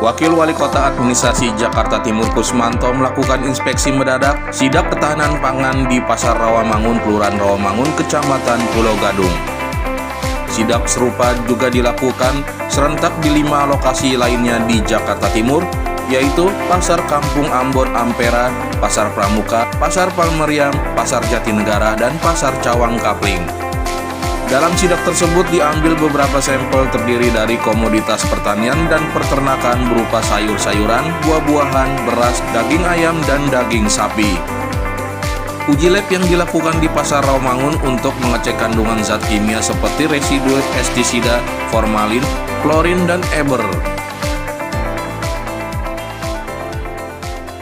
Wakil Wali Kota Administrasi Jakarta Timur Kusmanto melakukan inspeksi mendadak sidak ketahanan pangan di Pasar Rawamangun, Kelurahan Rawamangun, Kecamatan Pulau Gadung. Sidak serupa juga dilakukan serentak di 5 lokasi lainnya di Jakarta Timur, yaitu Pasar Kampung Ambon Ampera, Pasar Pramuka, Pasar Palmeriam, Pasar Jatinegara, dan Pasar Cawang Kapling. Dalam sidak tersebut diambil beberapa sampel terdiri dari komoditas pertanian dan peternakan berupa sayur-sayuran, buah-buahan, beras, daging ayam, dan daging sapi. Uji lab yang dilakukan di Pasar Rawamangun untuk mengecek kandungan zat kimia seperti residu pestisida, formalin, klorin, dan eber.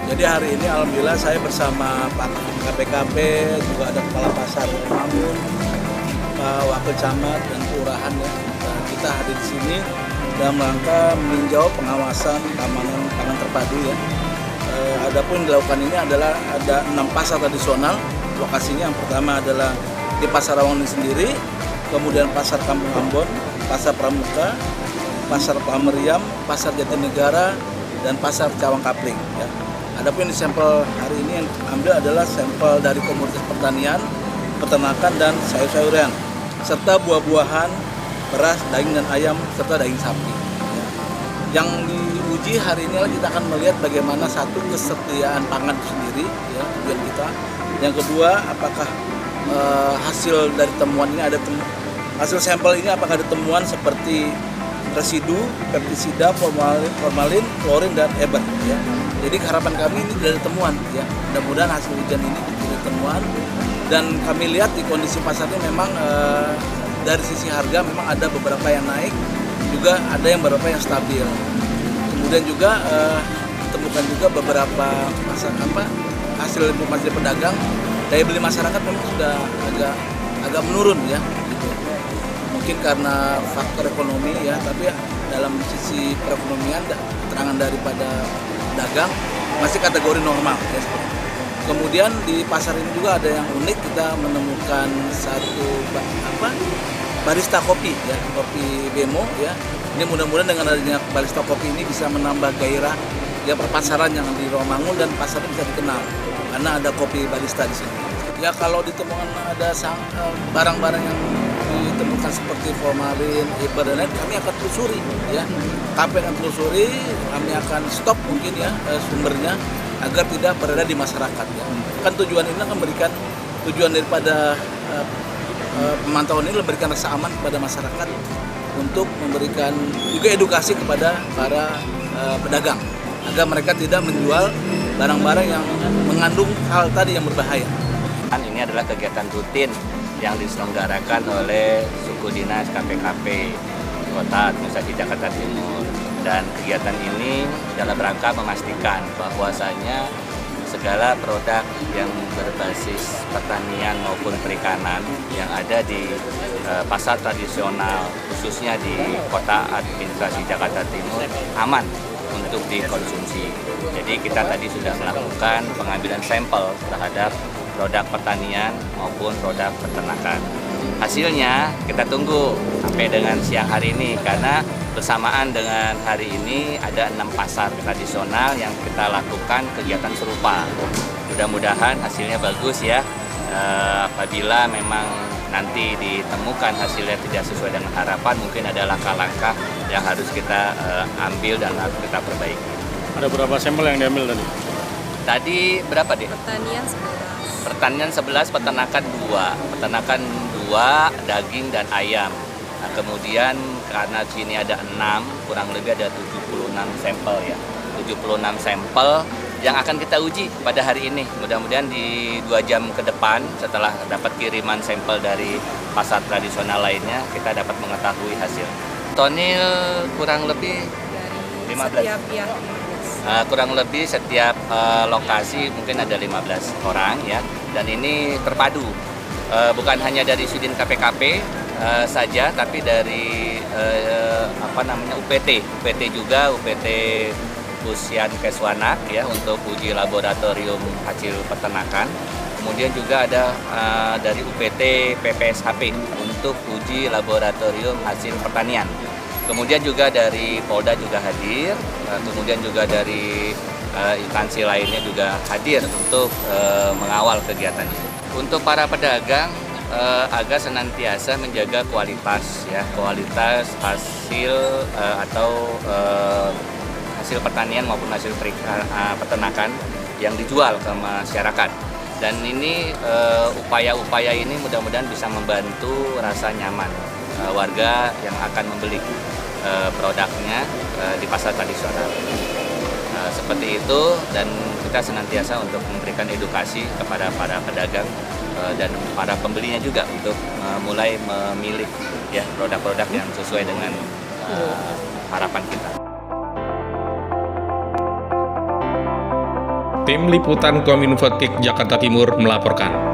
Jadi hari ini alhamdulillah saya bersama Pak KPKP, juga ada Kepala Pasar Rawamangun, Wakil Camat dan Kelurahan ya. Kita hadir di sini dalam rangka meninjau pengawasan keamanan pangan terpadu ya. Adapun yang dilakukan ini adalah ada 6 pasar tradisional. Lokasinya yang pertama adalah di Pasar Rawamangun sendiri, kemudian Pasar Kampung Ambon, Pasar Pramuka, Pasar Palmeriam, Pasar Jatinegara, dan Pasar Cawang Kapling ya. Adapun di sampel hari ini yang ambil adalah sampel dari komoditas pertanian, peternakan, dan sayur-sayuran, serta buah-buahan, beras, daging dan ayam, serta daging sapi. Yang diuji hari ini kita akan melihat bagaimana satu kesetiaan pangan itu sendiri, ya, tujuan kita. Yang kedua, apakah hasil dari temuan ini hasil sampel ini apakah ada temuan seperti residu, pestisida, formalin, klorin, dan eber. Ya. Jadi harapan kami ini dari temuan, ya. Mudah-mudahan hasil ujian ini dari temuan. Dan kami lihat di kondisi pasarnya memang dari sisi harga memang ada beberapa yang naik, juga ada yang beberapa yang stabil. Kemudian juga ditemukan juga beberapa hasil informasi dari pedagang, daya beli masyarakat memang sudah agak menurun ya. Gitu. Mungkin karena faktor ekonomi ya, tapi dalam sisi perekonomian keterangan daripada pedagang masih kategori normal ya. Kemudian di pasar ini juga ada yang unik, kita menemukan satu barista kopi ya, kopi Bemo ya. Ini mudah-mudahan dengan adanya barista kopi ini bisa menambah gairah ya perpasaran yang di Rawamangun, dan pasarnya bisa dikenal karena ada kopi barista di sini. Ya kalau ditemukan ada barang-barang yang ditemukan seperti formalin, eber, dan lain, kami akan telusuri ya. Kami akan telusuri, kami akan stop mungkin ya sumbernya, agar tidak berada di masyarakat ya. Kan tujuan ini akan memberikan tujuan daripada pemantauan ini memberikan rasa aman kepada masyarakat, untuk memberikan juga edukasi kepada para pedagang agar mereka tidak menjual barang-barang yang mengandung hal tadi yang berbahaya. Ini adalah kegiatan rutin yang diselenggarakan oleh Suku Dinas KPKP Kota Administrasi Jakarta Timur. Dan kegiatan ini dalam rangka memastikan bahwasanya segala produk yang berbasis pertanian maupun perikanan yang ada di pasar tradisional, khususnya di Kota Administrasi Jakarta Timur, aman untuk dikonsumsi. Jadi kita tadi sudah melakukan pengambilan sampel terhadap produk pertanian maupun produk peternakan. Hasilnya kita tunggu sampai dengan siang hari ini, karena bersamaan dengan hari ini ada 6 pasar tradisional yang kita lakukan kegiatan serupa. Mudah-mudahan hasilnya bagus ya. Apabila memang nanti ditemukan hasilnya tidak sesuai dengan harapan, mungkin ada langkah-langkah yang harus kita ambil dan harus kita perbaiki. Ada berapa sampel yang diambil tadi? Tadi berapa deh? Pertanian 11. Pertanian 11, peternakan 2. Peternakan 2, daging dan ayam. Nah, kemudian karena sini ada 6, kurang lebih ada 76 sampel ya. 76 sampel yang akan kita uji pada hari ini. Mudah-mudahan di 2 jam ke depan setelah dapat kiriman sampel dari pasar tradisional lainnya, kita dapat mengetahui hasil. Tonil kurang lebih 15. Kurang lebih setiap lokasi mungkin ada 15 orang ya. Dan ini terpadu. Bukan hanya dari Sudin KPKP saja, tapi dari UPT juga, UPT Pusian Keswanak ya, untuk uji laboratorium hasil peternakan. Kemudian juga ada dari UPT PPSHP untuk uji laboratorium hasil pertanian. Kemudian juga dari Polda juga hadir, kemudian juga dari instansi lainnya juga hadir untuk mengawal kegiatan ini. Untuk para pedagang agar senantiasa menjaga kualitas hasil atau hasil pertanian maupun hasil peternakan yang dijual ke masyarakat. Dan ini upaya-upaya ini mudah-mudahan bisa membantu rasa nyaman warga yang akan membeli produknya di pasar tradisional. Seperti itu, dan kita senantiasa untuk memberikan edukasi kepada para pedagang dan para pembelinya juga untuk mulai memilih ya produk-produk yang sesuai dengan harapan kita. Tim Liputan Kominfo Jakarta Timur melaporkan.